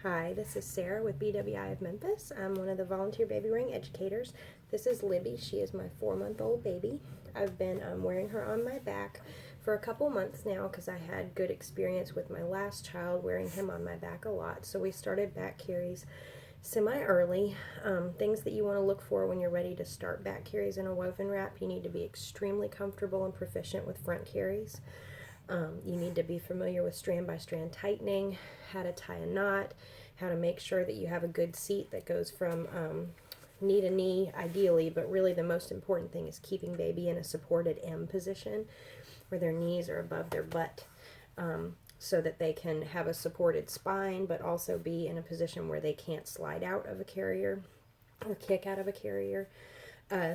Hi, this is Sarah with BWI of Memphis. I'm one of the volunteer baby wearing educators. This is Libby. She is my 4-month-old baby. I've been wearing her on my back for a couple months now because I had good experience with my last child wearing him on my back a lot. So we started back carries semi-early. Things that you want to look for when you're ready to start back carries in a woven wrap: you need to be extremely comfortable and proficient with front carries. You need to be familiar with strand by strand tightening, how to tie a knot, how to make sure that you have a good seat that goes from knee to knee ideally, but really the most important thing is keeping baby in a supported M position where their knees are above their butt, so that they can have a supported spine but also be in a position where they can't slide out of a carrier or kick out of a carrier.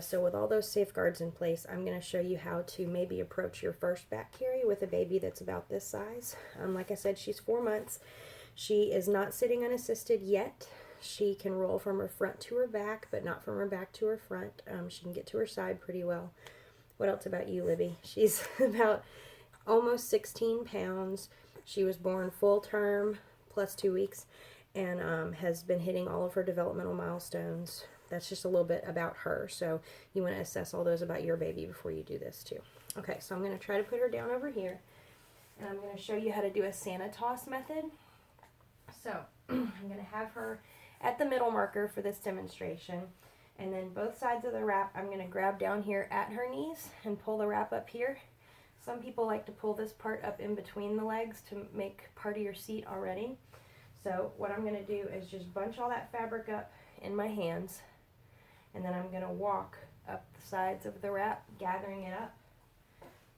So with all those safeguards in place, I'm going to show you how to maybe approach your first back carry with a baby that's about this size. Like I said, she's 4 months. She is not sitting unassisted yet. She can roll from her front to her back, but not from her back to her front. She can get to her side pretty well. What else about you, Libby? She's about almost 16 pounds. She was born full term plus 2 weeks and has been hitting all of her developmental milestones. That's just a little bit about her, so you want to assess all those about your baby before you do this too. Okay, so I'm going to try to put her down over here, and I'm going to show you how to do a Santa toss method. So I'm going to have her at the middle marker for this demonstration, and then both sides of the wrap I'm going to grab down here at her knees and pull the wrap up here. Some people like to pull this part up in between the legs to make part of your seat already. So what I'm going to do is just bunch all that fabric up in my hands, and then I'm going to walk up the sides of the wrap, gathering it up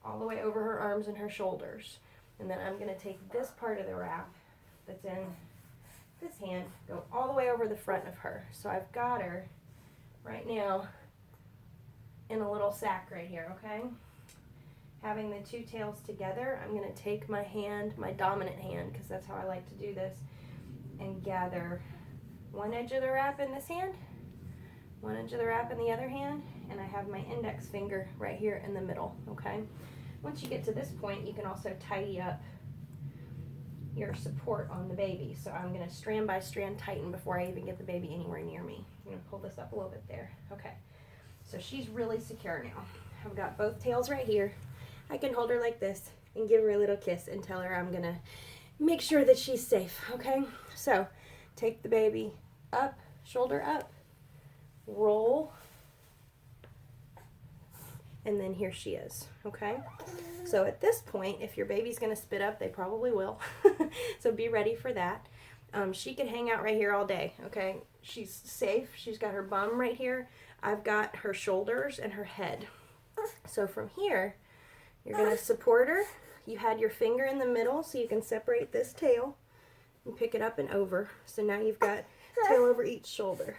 all the way over her arms and her shoulders. And then I'm going to take this part of the wrap that's in this hand, go all the way over the front of her. So I've got her right now in a little sack right here, okay? Having the two tails together, I'm going to take my hand, my dominant hand, because that's how I like to do this, and gather one edge of the wrap in this hand, one edge of the wrap in the other hand, and I have my index finger right here in the middle, okay? Once you get to this point, you can also tidy up your support on the baby. So I'm going to strand by strand tighten before I even get the baby anywhere near me. I'm going to pull this up a little bit there. Okay, so she's really secure now. I've got both tails right here. I can hold her like this and give her a little kiss and tell her I'm going to make sure that she's safe, okay? So take the baby up, shoulder up, roll, and then here she is, okay? So at this point, if your baby's going to spit up, they probably will, so be ready for that. She could hang out right here all day, okay? She's safe. She's got her bum right here. I've got her shoulders and her head. So from here, you're going to support her. You had your finger in the middle so you can separate this tail and pick it up and over. So now you've got tail over each shoulder.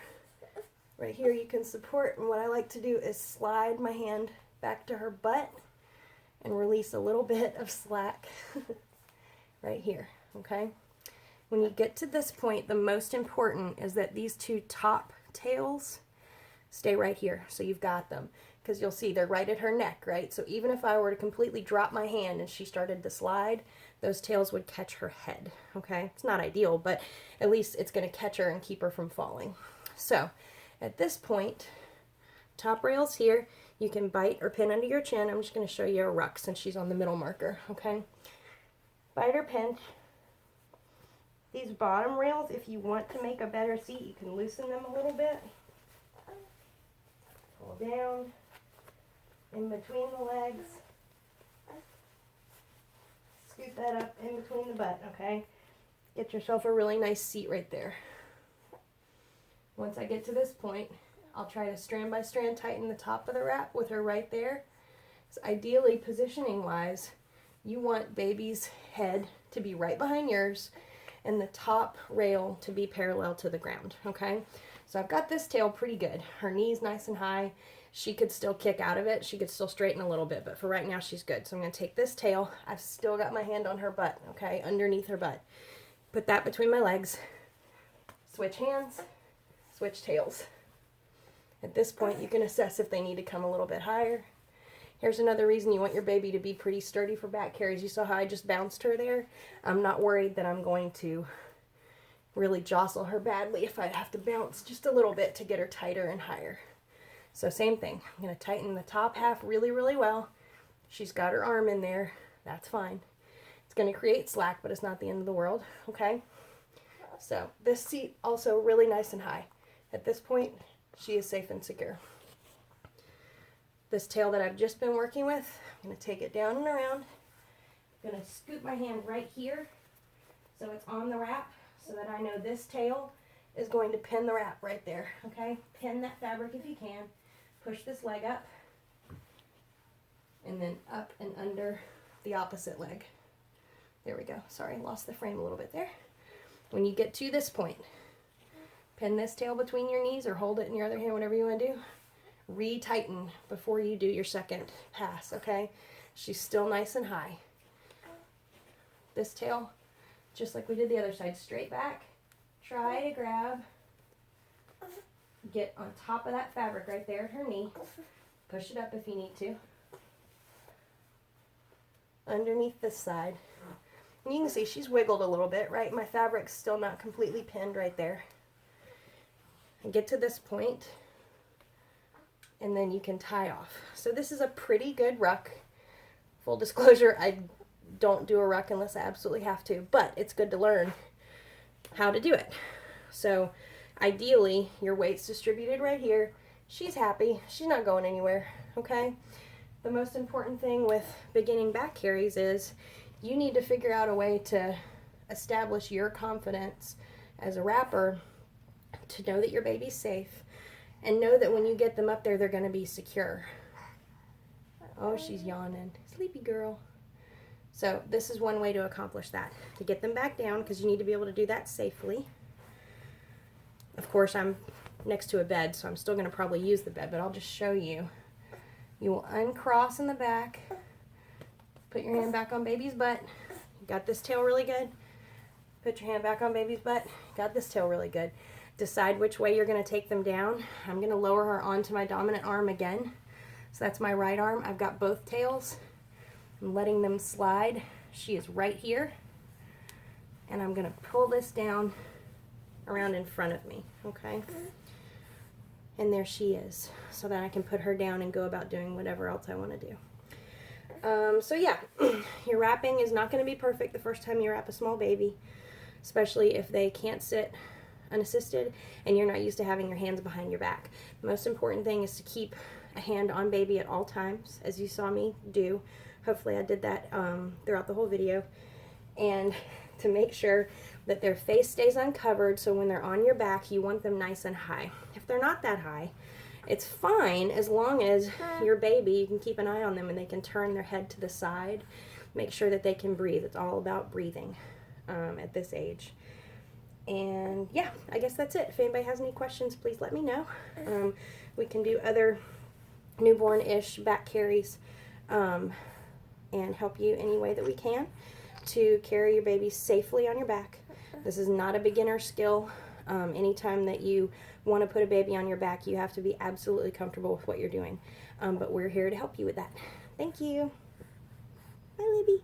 Right here you can support, and what I like to do is slide my hand back to her butt and release a little bit of slack right here, okay? When you get to this point, the most important is that these two top tails stay right here, so you've got them, because you'll see they're right at her neck, right? So even if I were to completely drop my hand and she started to slide, those tails would catch her head, okay? It's not ideal, but at least it's going to catch her and keep her from falling. So at this point, top rail's here. You can bite or pin under your chin. I'm just going to show you a ruck since she's on the middle marker, okay? Bite or pinch. These bottom rails, if you want to make a better seat, you can loosen them a little bit. Pull down in between the legs. Scoot that up in between the butt, okay? Get yourself a really nice seat right there. Once I get to this point, I'll try to strand by strand tighten the top of the wrap with her right there. So ideally, positioning wise, you want baby's head to be right behind yours and the top rail to be parallel to the ground, okay? So I've got this tail pretty good. Her knee's nice and high. She could still kick out of it. She could still straighten a little bit, but for right now she's good. So I'm going to take this tail. I've still got my hand on her butt, okay, underneath her butt. Put that between my legs. Switch hands. Switch tails. At this point, you can assess if they need to come a little bit higher. Here's another reason you want your baby to be pretty sturdy for back carries. You saw how I just bounced her there? I'm not worried that I'm going to really jostle her badly if I'd have to bounce just a little bit to get her tighter and higher. So same thing. I'm going to tighten the top half really, really well. She's got her arm in there. That's fine. It's going to create slack, but it's not the end of the world. Okay? So this seat also really nice and high. At this point, she is safe and secure. This tail that I've just been working with, I'm going to take it down and around. I'm going to scoop my hand right here so it's on the wrap so that I know this tail is going to pin the wrap right there. Okay? Pin that fabric if you can. Push this leg up and then up and under the opposite leg. There we go. Sorry, lost the frame a little bit there. When you get to this point, pin this tail between your knees or hold it in your other hand, whatever you want to do. Re-tighten before you do your second pass, okay? She's still nice and high. This tail, just like we did the other side, straight back. Try to grab, get on top of that fabric right there at her knee. Push it up if you need to. Underneath this side. And you can see she's wiggled a little bit, right? My fabric's still not completely pinned right there. And get to this point, and then you can tie off. So this is a pretty good ruck. Full disclosure, I don't do a ruck unless I absolutely have to, but it's good to learn how to do it. So ideally, your weight's distributed right here. She's happy. She's not going anywhere, okay? The most important thing with beginning back carries is you need to figure out a way to establish your confidence as a wrapper to know that your baby's safe and know that when you get them up there, they're going to be secure. Oh, she's yawning. Sleepy girl. So this is one way to accomplish that, to get them back down, because you need to be able to do that safely. Of course, I'm next to a bed, so I'm still going to probably use the bed, but I'll just show you. You will uncross in the back. Put your hand back on baby's butt. Got this tail really good. Put your hand back on baby's butt. Got this tail really good. Decide which way you're going to take them down. I'm going to lower her onto my dominant arm again. So that's my right arm. I've got both tails. I'm letting them slide. She is right here. And I'm going to pull this down around in front of me. Okay? And there she is. So that I can put her down and go about doing whatever else I want to do. So yeah, your wrapping is not going to be perfect the first time you wrap a small baby, especially if they can't sit unassisted and you're not used to having your hands behind your back. The most important thing is to keep a hand on baby at all times, as you saw me do. Hopefully I did that throughout the whole video. And to make sure that their face stays uncovered, so when they're on your back, you want them nice and high. If they're not that high, it's fine as long as your baby, you can keep an eye on them and they can turn their head to the side. Make sure that they can breathe. It's all about breathing at this age. And yeah, I guess that's it. If anybody has any questions, please let me know. We can do other newborn-ish back carries and help you any way that we can to carry your baby safely on your back. This is not a beginner skill. Anytime that you want to put a baby on your back, you have to be absolutely comfortable with what you're doing. But we're here to help you with that. Thank you. Bye, Libby.